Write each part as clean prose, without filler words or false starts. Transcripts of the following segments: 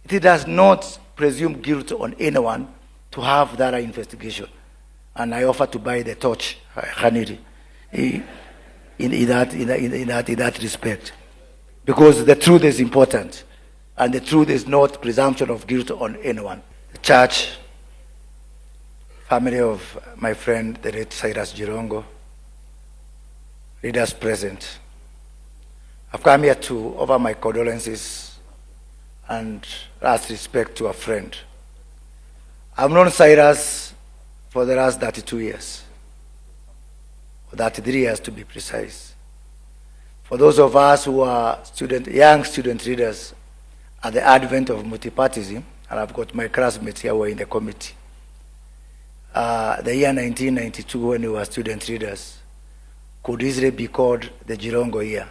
It does not presume guilt on anyone to have that investigation. And I offer to buy the torch, Khaniri, in that respect. Because the truth is important. And the truth is not presumption of guilt on anyone. The church, family of my friend, the late Cyrus Jirongo, leaders present. I've come here to offer my condolences and last respect to a friend. I've known Cyrus for the last 32 years, or 33 years to be precise. For those of us who are young student leaders at the advent of multipartyism, and I've got my classmates here who are in the committee, the year 1992 when we were student leaders could easily be called the Jirongo year.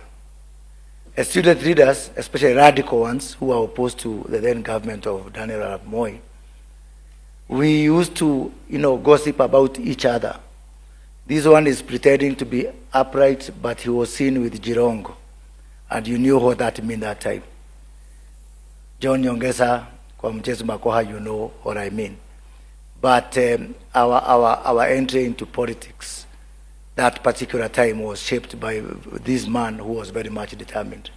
As student leaders, especially radical ones who are opposed to the then government of Daniel Arap Moi, we used to, gossip about each other. This one is pretending to be upright, but he was seen with Jirongo, and you knew what that meant that time. John Nyongesa, kwa mchezo makoha, you know what I mean. But our entry into politics that particular time was shaped by this man who was very much determined.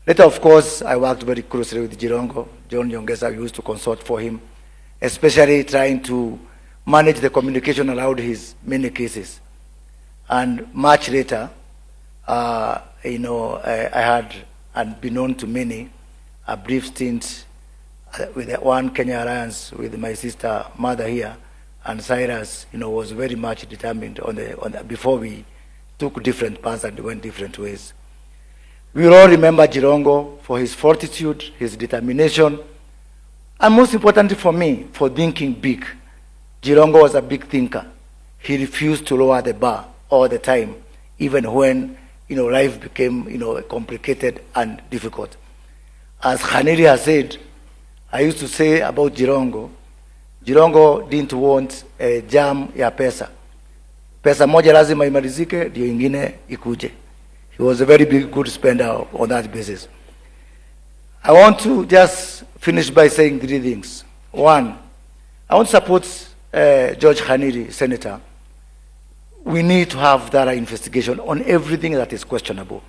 Later, of course, I worked very closely with Jirongo. John Nyongesa used to consult for him, especially trying to manage the communication around his many cases. And much later, I had, and been known to many, a brief stint with the One Kenya Alliance with my sister mother here, and Cyrus, was very much determined before we took different paths and went different ways. We all remember Jirongo for his fortitude, his determination, and most importantly for me, for thinking big. Jirongo was a big thinker. He refused to lower the bar all the time, even when, life became, complicated and difficult. As Khaniri has said, I used to say about Jirongo didn't want a jam ya pesa. Pesa moja lazima imalizike, ndio ingine ikuje. He was a very good spender on that basis. I want to just finish by saying 3 things. One, I want to support George Khaniri, Senator. We need to have thorough investigation on everything that is questionable.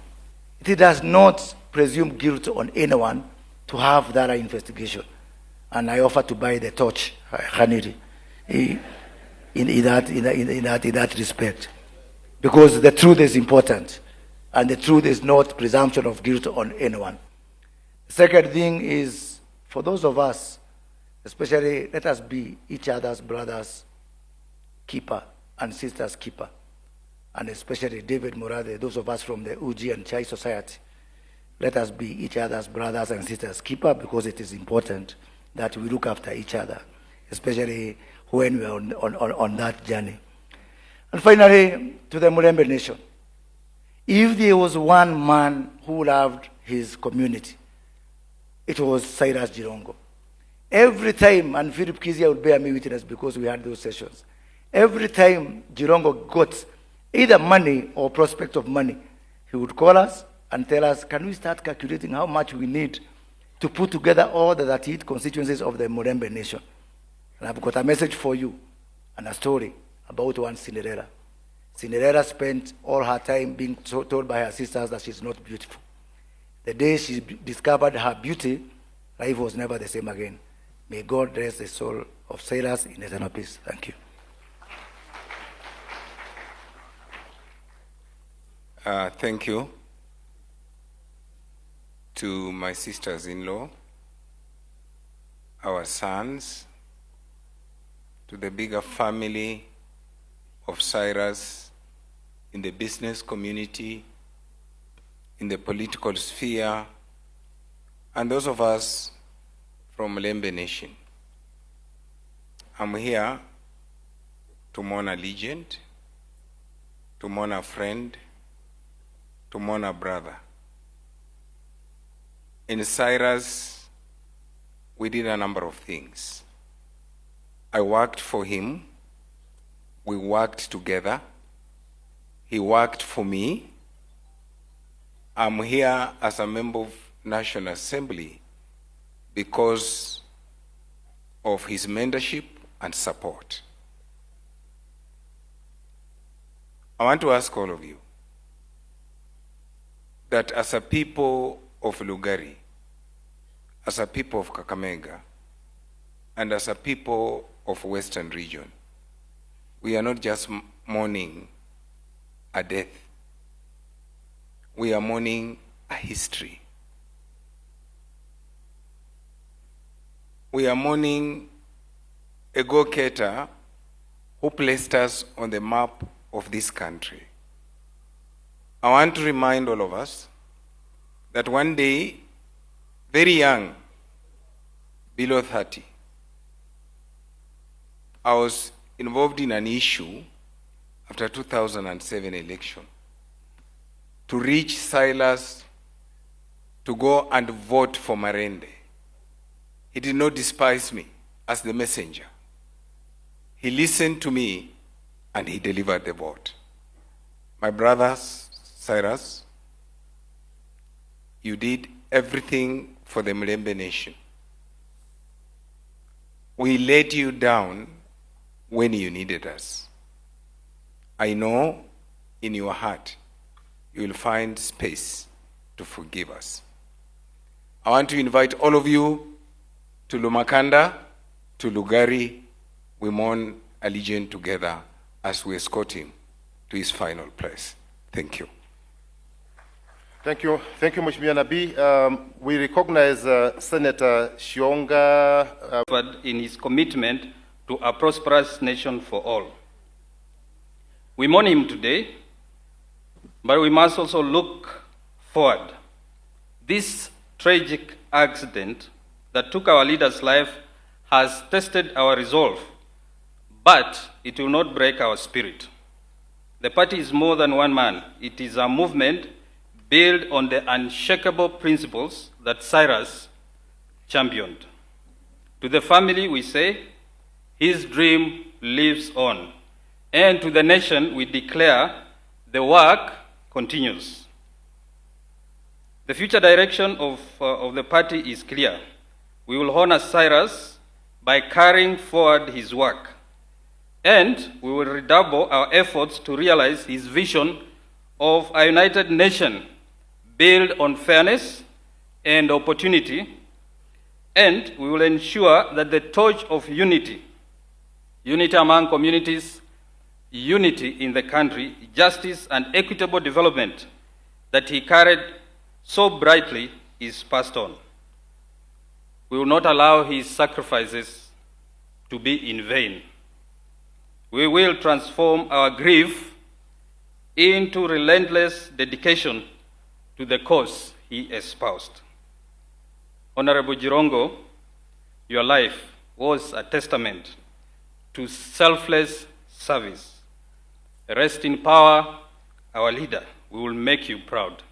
It does not presume guilt on anyone to have thorough investigation. And I offer to buy the torch, Khaniri, in that respect. Because the truth is important. And the truth is not presumption of guilt on anyone. The second thing is, for those of us, especially, let us be each other's brothers' keeper and sisters' keeper. And especially David Morade, those of us from the Uji and Chai Society, let us be each other's brothers and sisters' keeper, because it is important that we look after each other, especially when we are on that journey. And finally, to the Mulembe Nation. If there was one man who loved his community, it was Cyrus Jirongo. Every time, and Philip Kizia would bear me witness because we had those sessions, every time Jirongo got either money or prospect of money, he would call us and tell us, can we start calculating how much we need to put together all the 38 constituencies of the Mulembe Nation? And I've got a message for you and a story about one Cinderella. Cinderella spent all her time being told by her sisters that she's not beautiful. The day she discovered her beauty, life was never the same again. May God rest the soul of Cyrus in eternal peace. Thank you. Thank you to my sisters-in-law, our sons, to the bigger family of Cyrus in the business community, in the political sphere, and those of us from Mulembe Nation. I'm here to mourn a legend, to mourn a friend, to mourn a brother. In Cyrus, we did a number of things. I worked for him. We worked together. He worked for me. I'm here as a member of National Assembly because of his mentorship and support. I want to ask all of you that as a people of Lugari, as a people of Kakamega, and as a people of Western region, we are not just mourning a death. We are mourning a history. We are mourning a go-getter who placed us on the map of this country. I want to remind all of us that one day, very young, below 30, I was involved in an issue after 2007 election to reach Cyrus to go and vote for Marende. He did not despise me as the messenger. He listened to me and he delivered the vote. My brothers, Cyrus, you did everything for the Mlembe nation. We let you down when you needed us. I know in your heart you will find space to forgive us. I want to invite all of you to Lumakanda, to Lugari. We mourn allegiance together as we escort him to his final place. Thank you. Thank you, Mheshimiwa Nabii. We recognize Senator Shionga in his commitment to a prosperous nation for all. We mourn him today, but we must also look forward. This tragic accident that took our leader's life has tested our resolve, but it will not break our spirit. The party is more than one man. It is a movement built on the unshakable principles that Cyrus championed. To the family, we say, his dream lives on. And to the nation, we declare, the work continues. The future direction of the party is clear. We will honor Cyrus by carrying forward his work. And we will redouble our efforts to realize his vision of a united nation built on fairness and opportunity. And we will ensure that the torch of unity among communities, unity in the country, justice and equitable development that he carried so brightly is passed on. We will not allow his sacrifices to be in vain. We will transform our grief into relentless dedication to the cause he espoused. Honorable Jirongo, your life was a testament to selfless service. Rest in power, our leader. We will make you proud.